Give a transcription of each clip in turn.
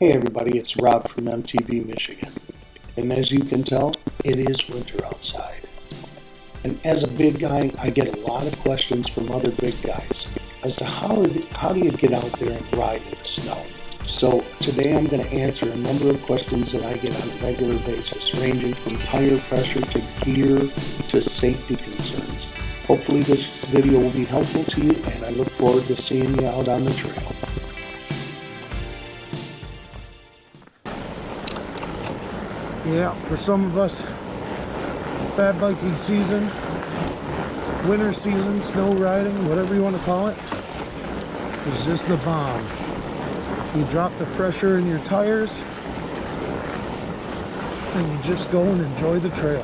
Hey everybody, it's Rob from MTB, Michigan. And as you can tell, it is winter outside. And as a big guy, I get a lot of questions from other big guys as to how do you get out there and ride in the snow. So today I'm going to answer a number of questions that I get on a regular basis, ranging from tire pressure to gear to safety concerns. Hopefully this video will be helpful to you, and I look forward to seeing you out on the trail. Yeah, for some of us, bad biking season, winter season, snow riding, whatever you want to call it, is just the bomb. You drop the pressure in your tires and you just go and enjoy the trail.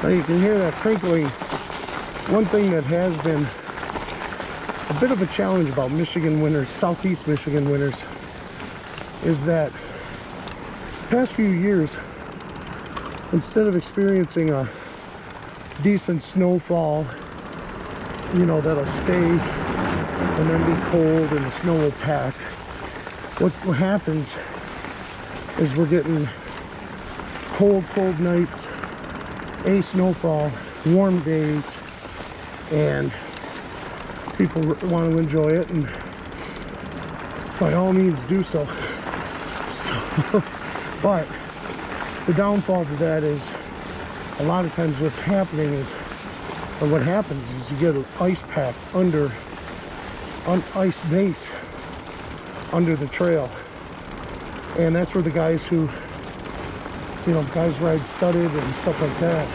Now you can hear that crinkling. One thing that has been a bit of a challenge about Michigan winters, southeast Michigan winters, is that past few years, instead of experiencing a decent snowfall, you know, that'll stay and then be cold and the snow will pack, what happens is we're getting cold nights, a snowfall, warm days, and people want to enjoy it, and by all means do so. But the downfall to that is a lot of times what's happening is, or what happens is, you get an ice pack ice base under the trail, and that's where the guys who, you know, guys ride studded and stuff like that,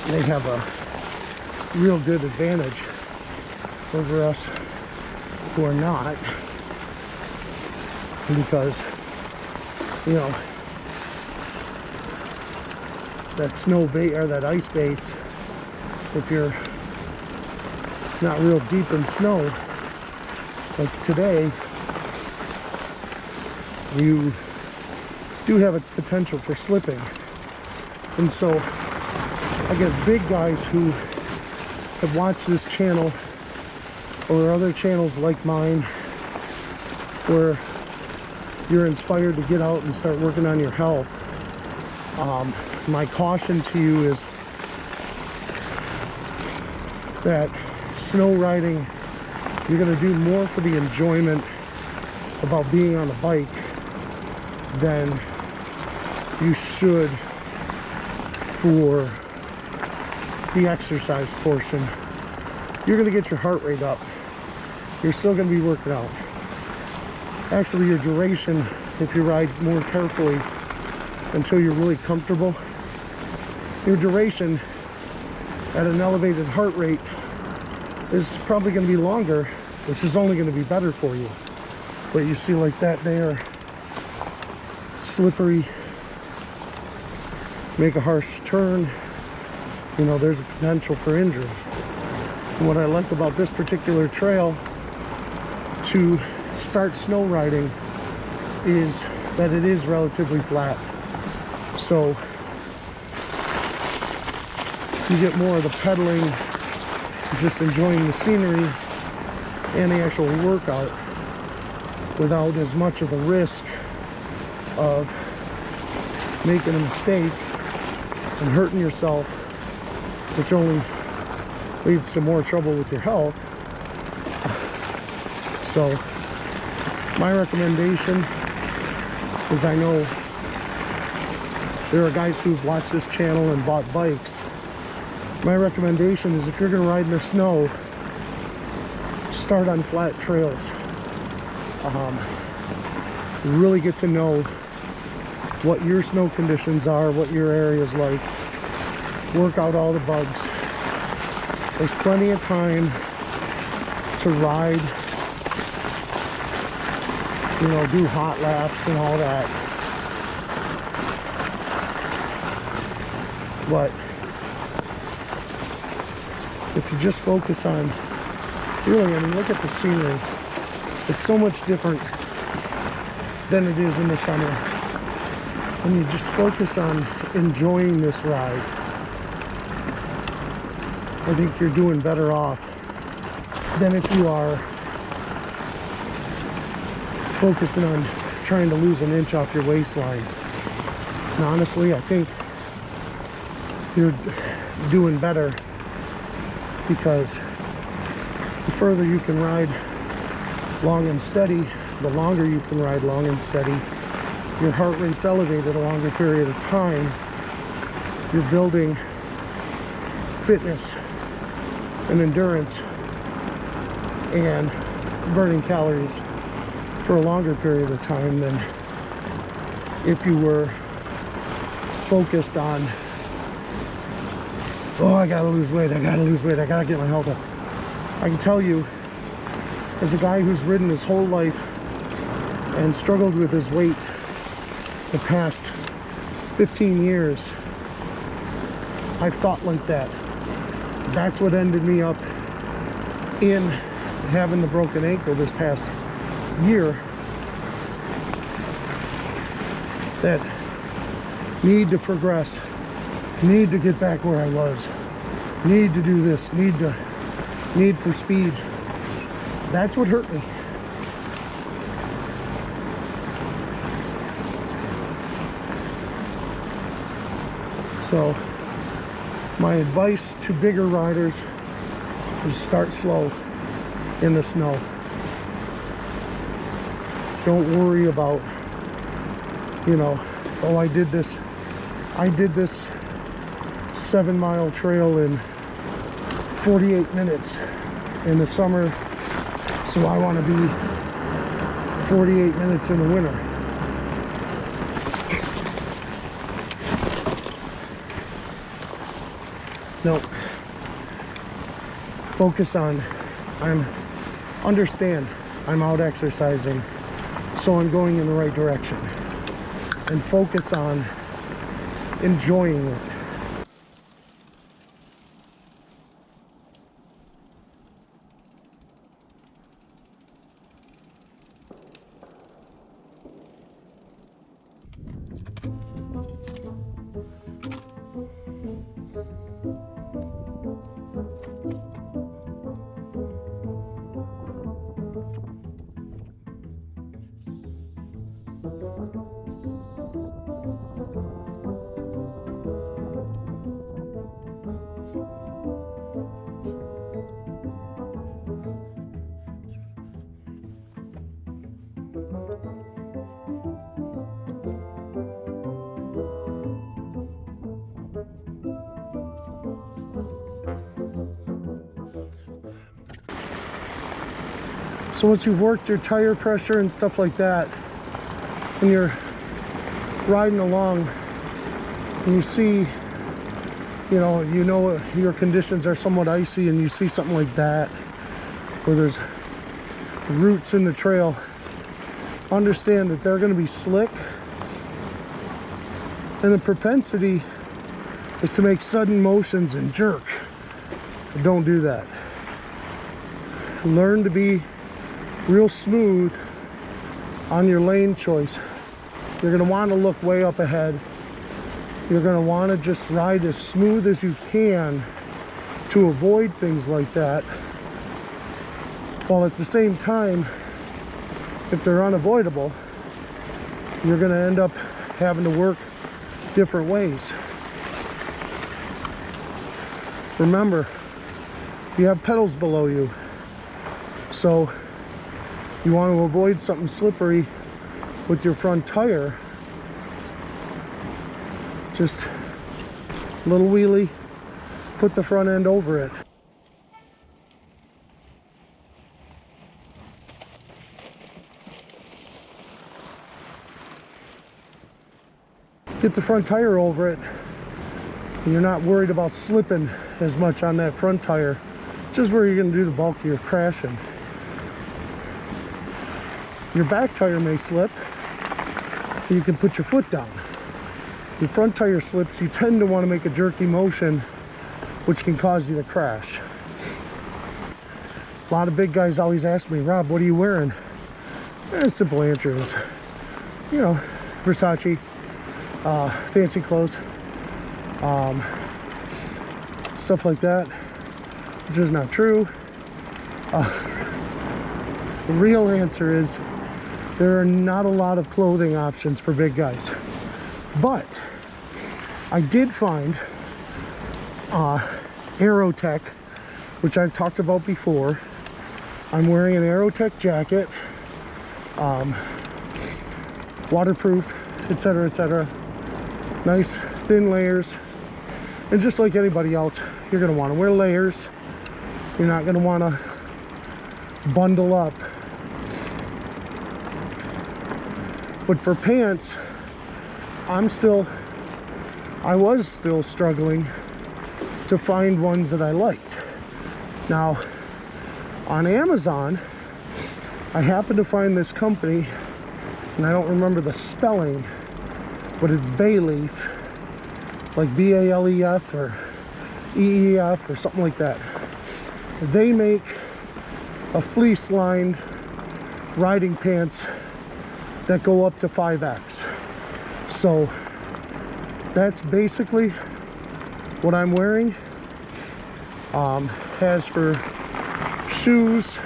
they have a real good advantage over us who are not, because, you know, that snow base or that ice base, if you're not real deep in snow like today, you do have a potential for slipping. And so I guess big guys who have watched this channel or other channels like mine where you're inspired to get out and start working on your health, my caution to you is that snow riding, you're going to do more for the enjoyment about being on a bike than you should for the exercise portion. You're going to get your heart rate up. You're still going to be working out. Actually, your duration, if you ride more carefully until you're really comfortable, your duration at an elevated heart rate is probably going to be longer, which is only going to be better for you. But you see, like that there, slippery, make a harsh turn, you know, there's a potential for injury. And what I like about this particular trail to start snow riding is that it is relatively flat. So you get more of the pedaling, just enjoying the scenery and the actual workout without as much of the risk of making a mistake and hurting yourself, which only leads to more trouble with your health. So my recommendation is, I know there are guys who've watched this channel and bought bikes. My recommendation is, if you're going to ride in the snow, start on flat trails. Really get to know what your snow conditions are, what your area is like. Work out all the bugs. There's plenty of time to ride, you know, do hot laps and all that. But if you just focus on, really, I mean, look at the scenery. It's so much different than it is in the summer. and you just focus on enjoying this ride, I think you're doing better off than if you are focusing on trying to lose an inch off your waistline. And honestly, I think you're doing better, because the further you can ride long and steady, the longer you can ride long and steady, your heart rate's elevated a longer period of time, you're building fitness and endurance and burning calories for a longer period of time than if you were focused on, oh, I gotta lose weight, I gotta lose weight, I gotta get my health up. I can tell you, as a guy who's ridden his whole life and struggled with his weight the past 15 years, I've thought like that. That's what ended me up in having the broken ankle this past year. That need to progress, need to get back where I was, need to do this, need for speed. That's what hurt me. So my advice to bigger riders is start slow in the snow. Don't worry about, you know, oh, I did this 7-mile trail in 48 minutes in the summer, so I want to be 48 minutes in the winter. No. Focus on, understand, I'm out exercising, so I'm going in the right direction. And focus on enjoying it. So once you've worked your tire pressure and stuff like that, and you're riding along and you see, you know your conditions are somewhat icy, and you see something like that where there's roots in the trail, understand that they're going to be slick, and the propensity is to make sudden motions and jerk. Don't do that. Learn to be real smooth on your lane choice. You're going to want to look way up ahead. You're going to want to just ride as smooth as you can to avoid things like that, while at the same time, if they're unavoidable, you're going to end up having to work different ways. Remember, you have pedals below you, so you want to avoid something slippery with your front tire. Just a little wheelie, put the front end over it. Get the front tire over it, and you're not worried about slipping as much on that front tire, which is where you're going to do the bulk of your crashing. Your back tire may slip, you can put your foot down. Your front tire slips, you tend to want to make a jerky motion, which can cause you to crash. A lot of big guys always ask me, Rob, what are you wearing? The simple answer is, you know, Versace, fancy clothes, stuff like that, which is not true. The real answer is there are not a lot of clothing options for big guys, but I did find Aerotech, which I've talked about before. I'm wearing an Aerotech jacket, waterproof, etc., etc. Nice thin layers, and just like anybody else, you're going to want to wear layers. You're not going to want to bundle up. But for pants, I was still struggling to find ones that I liked. Now, on Amazon, I happened to find this company, and I don't remember the spelling, but it's Bayleaf, like B-A-L-E-F or E-E-F or something like that. They make a fleece-lined riding pants that go up to 5X. So that's basically what I'm wearing. As for shoes,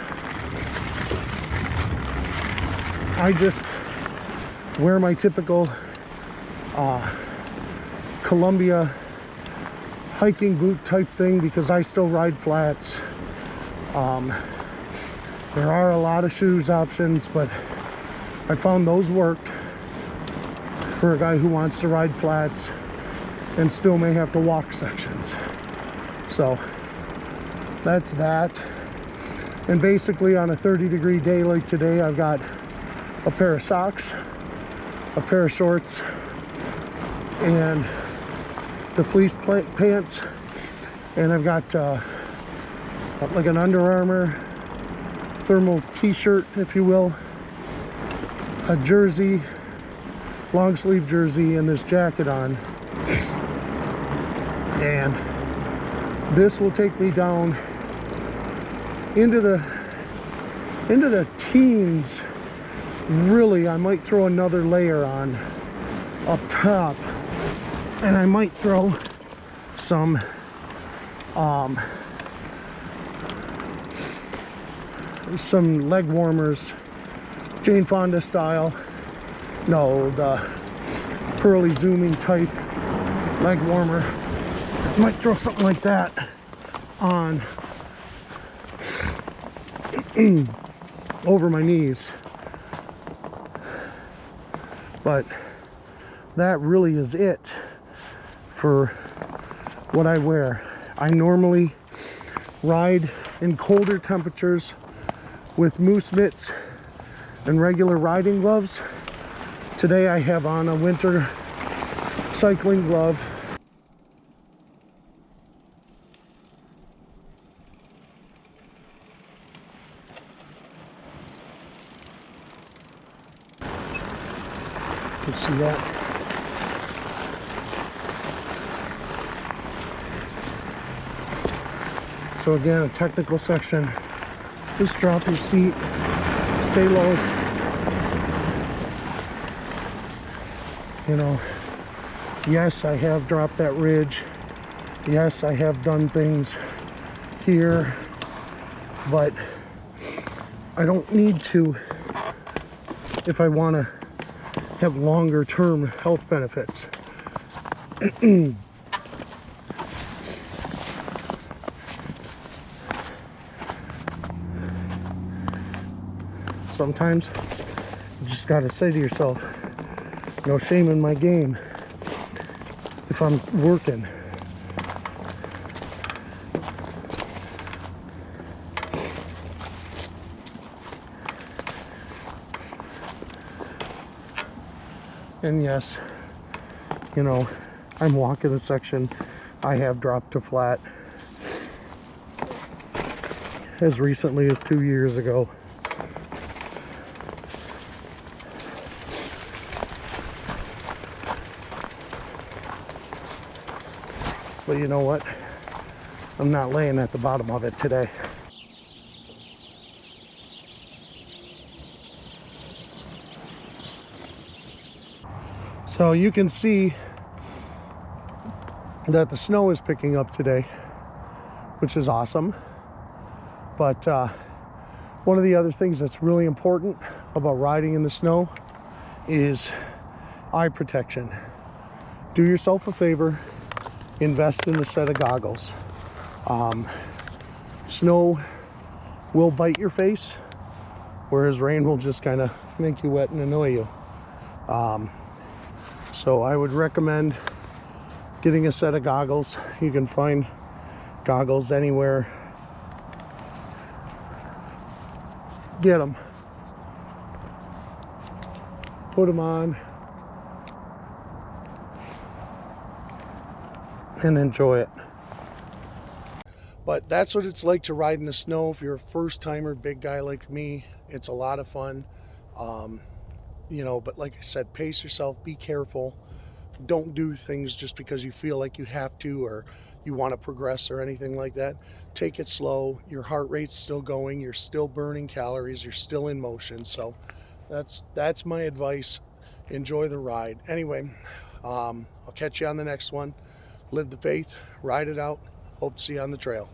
I just wear my typical Columbia hiking boot type thing because I still ride flats. There are a lot of shoes options, but I found those worked for a guy who wants to ride flats and still may have to walk sections. So that's that. And basically on a 30-degree day like today, I've got a pair of socks, a pair of shorts, and the fleece pants, and I've got like an Under Armour thermal t-shirt, if you will, a jersey, long sleeve jersey, and this jacket on. And this will take me down into the teens. Really, I might throw another layer on up top, and I might throw some leg warmers, Jane Fonda style. No, the pearly zooming type leg warmer. I might throw something like that on over my knees. But that really is it for what I wear. I normally ride in colder temperatures with moose mitts and regular riding gloves. Today I have on a winter cycling glove. You see that? So again, a technical section. Just drop your seat, stay low. You know, yes, I have dropped that ridge. Yes, I have done things here, but I don't need to if I want to have longer term health benefits. Sometimes you just got to say to yourself, no shame in my game if I'm working. And yes, you know, I'm walking a section I have dropped to flat as recently as 2 years ago. But you know what? I'm not laying at the bottom of it today. So you can see that the snow is picking up today, which is awesome. But one of the other things that's really important about riding in the snow is eye protection. Do yourself a favor, invest in a set of goggles. Snow will bite your face, whereas rain will just kind of make you wet and annoy you. So I would recommend getting a set of goggles. You can find goggles anywhere. Get them. Put them on and enjoy it. But that's what it's like to ride in the snow. If you're a first timer, big guy like me, it's a lot of fun. You know, but like I said, pace yourself, be careful. Don't do things just because you feel like you have to or you want to progress or anything like that. Take it slow. Your heart rate's still going. You're still burning calories. You're still in motion. So that's my advice. Enjoy the ride. Anyway, I'll catch you on the next one. Live the faith, ride it out. Hope to see you on the trail.